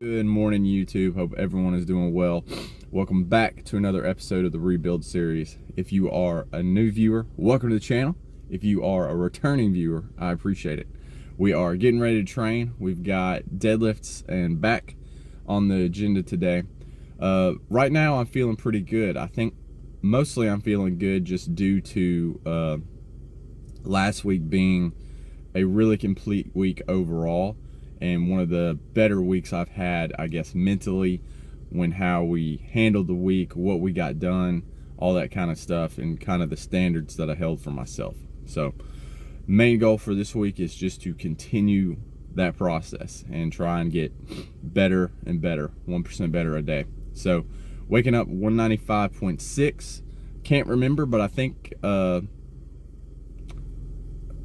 Good morning, YouTube. Hope everyone is doing well. Welcome back to another episode of the Rebuild series. If you are a new viewer, welcome to the channel. If you are a returning viewer, I appreciate it. We are getting ready to train. We've got deadlifts and back on the agenda today. Right now, I'm feeling pretty good. I think mostly I'm feeling good just due to last week being a really complete week overall, and one of the better weeks I've had, I guess, mentally, when how we handled the week, what we got done, all that kind of stuff, and kind of the standards that I held for myself. So main goal for this week is just to continue that process and try and get better and better, 1% better a day. So waking up 195.6, can't remember, but I think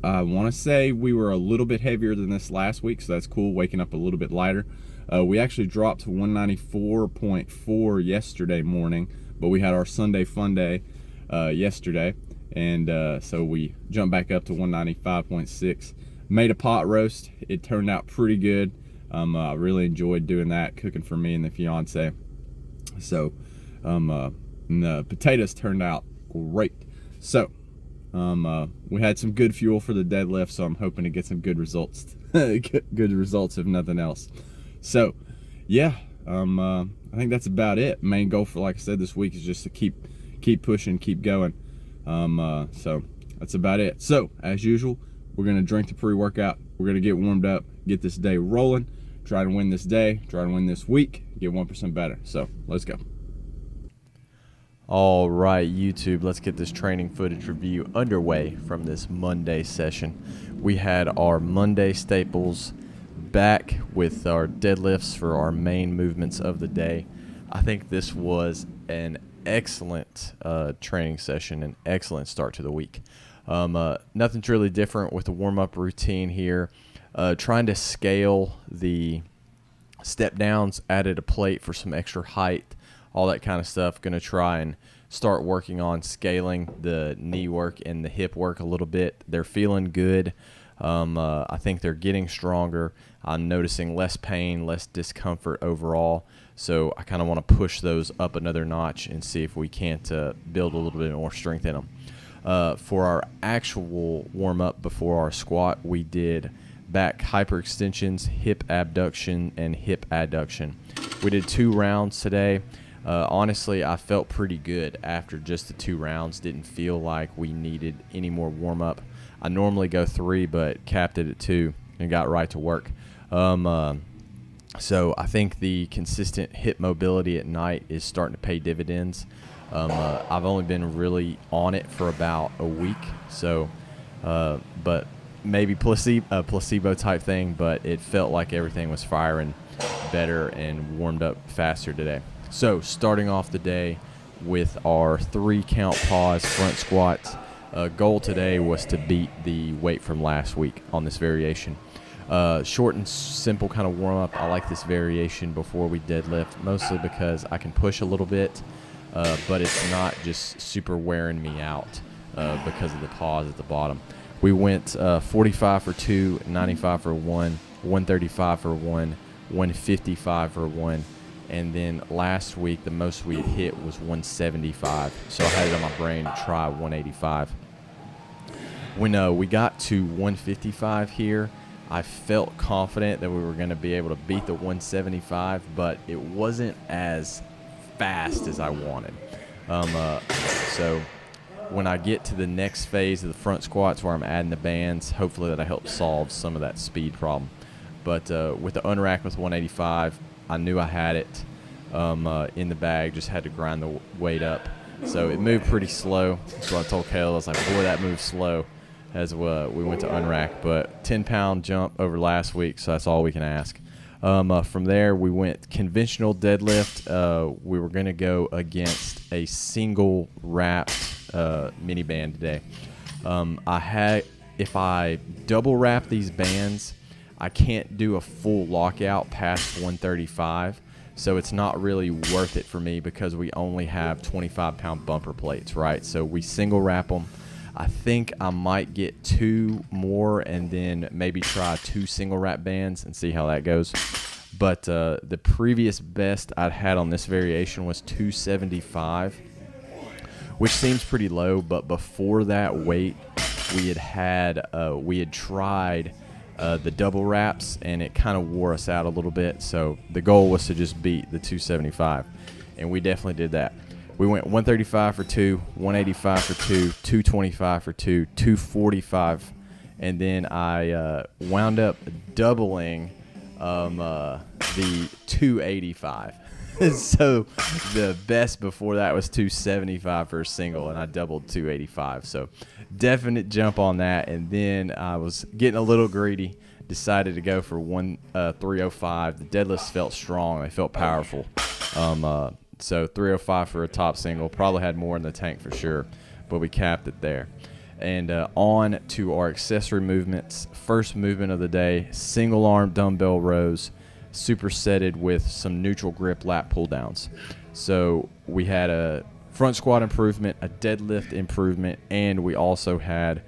I want to say we were a little bit heavier than this last week, so that's cool, waking up a little bit lighter. We actually dropped to 194.4 yesterday morning, but we had our Sunday fun day yesterday, and so we jumped back up to 195.6. Made a pot roast. It turned out pretty good. I really enjoyed doing that, cooking for me and the fiance. So and the potatoes turned out great. So we had some good fuel for the deadlift, so I'm hoping to get some good results. Good results, if nothing else. So, yeah, I think that's about it. Main goal for, like I said, this week is just to keep pushing, keep going. So that's about it. So, as usual, we're gonna drink the pre-workout. We're gonna get warmed up, get this day rolling, try to win this day, try to win this week, get 1% better. So, let's go. All right, YouTube, let's get this training footage review underway from this Monday session. We had our Monday staples back with our deadlifts for our main movements of the day. I think this was an excellent training session, an excellent start to the week. Nothing's really different with the warm-up routine here. Trying to scale the step downs, added a plate for some extra height, all that kind of stuff. Going to try and start working on scaling the knee work and the hip work a little bit. They're feeling good. I think they're getting stronger. I'm noticing less pain, less discomfort overall. So I kind of want to push those up another notch and see if we can't build a little bit more strength in them. For our actual warm-up before our squat, we did back hyperextensions, hip abduction, and hip adduction. We did 2 rounds today. Honestly, I felt pretty good after just the 2 rounds. Didn't feel like we needed any more warm-up. I normally go 3, but capped it at 2 and got right to work. So I think the consistent hip mobility at night is starting to pay dividends. I've only been really on it for about a week, so but maybe placebo type thing, but it felt like everything was firing better and warmed up faster today. So starting off the day with our 3 count pause front squats. Goal today was to beat the weight from last week on this variation. Short and simple kind of warm up. I like this variation before we deadlift, mostly because I can push a little bit, but it's not just super wearing me out because of the pause at the bottom. We went 45 for 2, 95 for 1, 135 for 1, 155 for 1. And then last week, the most we had hit was 175. So I had it on my brain to try 185. When we got to 155 here, I felt confident that we were going to be able to beat the 175, but it wasn't as fast as I wanted. So when I get to the next phase of the front squats where I'm adding the bands, hopefully that'll help solve some of that speed problem. But with the unrack with 185, I knew I had it in the bag, just had to grind the weight up. So it moved pretty slow. So I told Kayla, I was like, boy, that moves slow as we went to unrack. But 10-pound jump over last week, so that's all we can ask. From there, we went conventional deadlift. We were going to go against a single wrapped mini band today. If I double wrap these bands, I can't do a full lockout past 135, so it's not really worth it for me because we only have 25-pound bumper plates, right? So we single wrap them. I think I might get 2 more and then maybe try 2 single wrap bands and see how that goes. But the previous best I'd had on this variation was 275, which seems pretty low. But before that weight, we had tried the double wraps, and it kind of wore us out a little bit. So the goal was to just beat the 275, and we definitely did that. We went 135 for 2, 185 for 2, 225 for 2, 245, and then I wound up doubling the 285. So the best before that was 275 for a single, and I doubled 285. So definite jump on that. And then I was getting a little greedy, decided to go for 305. The deadlifts felt strong, they felt powerful. So 305 for a top single. Probably had more in the tank for sure, but we capped it there. And on to our accessory movements. First movement of the day, single arm dumbbell rows, supersetted with some neutral grip lat pull downs. So we had a front squat improvement, a deadlift improvement, and we also had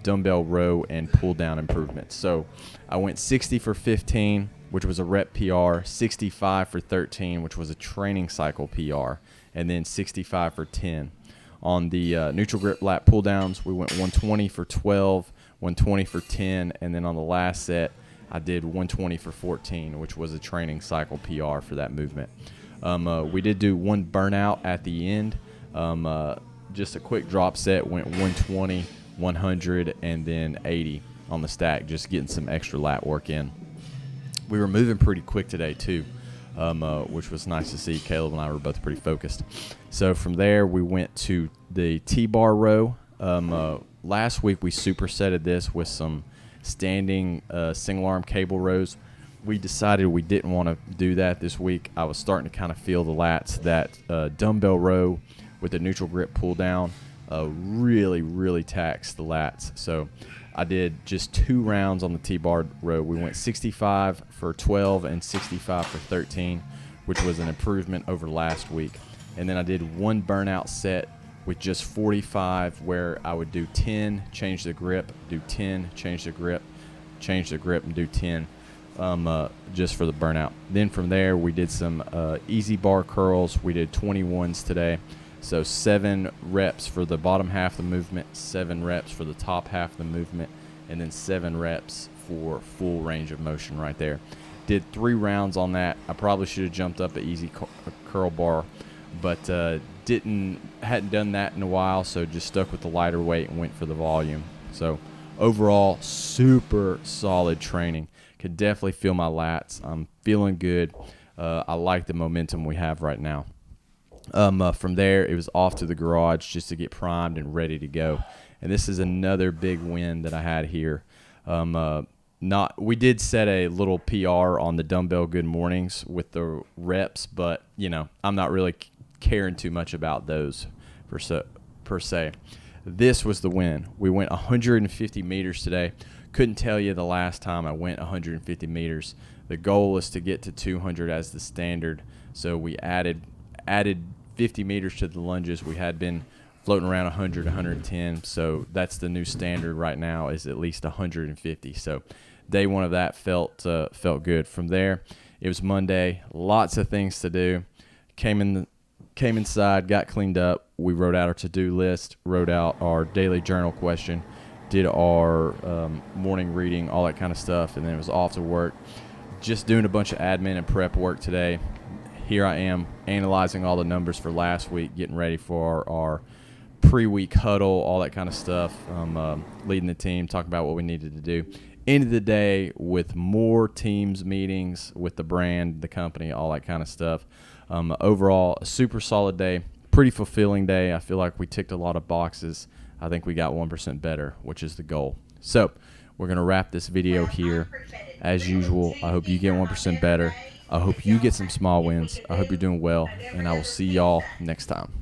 dumbbell row and pull down improvements. So I went 60 for 15, which was a rep PR, 65 for 13, which was a training cycle PR, and then 65 for 10. On the neutral grip lat pull downs, we went 120 for 12, 120 for 10, and then on the last set, I did 120 for 14, which was a training cycle PR for that movement. We did do one burnout at the end. Just a quick drop set, went 120, 100, and then 80 on the stack, just getting some extra lat work in. We were moving pretty quick today too, which was nice to see. Caleb and I were both pretty focused. So from there, we went to the T-bar row. Last week, we supersetted this with some standing single arm cable rows. We decided we didn't want to do that this week. I was starting to kind of feel the lats. That dumbbell row with the neutral grip pull down really taxed the lats. So I did just 2 rounds on the T-bar row. We went 65 for 12 and 65 for 13, which was an improvement over last week. And then I did one burnout set with just 45, where I would do 10, change the grip, do 10, change the grip, and do 10, just for the burnout. Then from there, we did some easy bar curls. We did 21s today. So 7 reps for the bottom half of the movement, 7 reps for the top half of the movement, and then 7 reps for full range of motion right there. Did 3 rounds on that. I probably should have jumped up an easy curl bar, but hadn't done that in a while, so just stuck with the lighter weight and went for the volume. So overall, super solid training. Could definitely feel my lats. I'm feeling good. I like the momentum we have right now. From there, it was off to the garage just to get primed and ready to go. And this is another big win that I had here. We did set a little PR on the dumbbell good mornings with the reps, but I'm not really caring too much about those per se. This was the win. We went 150 meters today. Couldn't tell you the last time I went 150 meters. The goal is to get to 200 as the standard. So we added 50 meters to the lunges. We had been floating around 100, 110. So that's the new standard right now, is at least 150. So day one of that felt good. From there, it was Monday. Lots of things to do. Came inside, got cleaned up. We wrote out our to-do list, wrote out our daily journal question, did our morning reading, all that kind of stuff, and then it was off to work. Just doing a bunch of admin and prep work today. Here I am analyzing all the numbers for last week, getting ready for our pre-week huddle, all that kind of stuff, leading the team, talking about what we needed to do. End of the day with more teams meetings with the brand, the company, all that kind of stuff. Overall, a super solid day, pretty fulfilling day. I feel like we ticked a lot of boxes. I think we got 1% better, which is the goal. So we're going to wrap this video here. As usual, I hope you get 1% better. I hope you get some small wins. I hope you're doing well, and I will see y'all next time.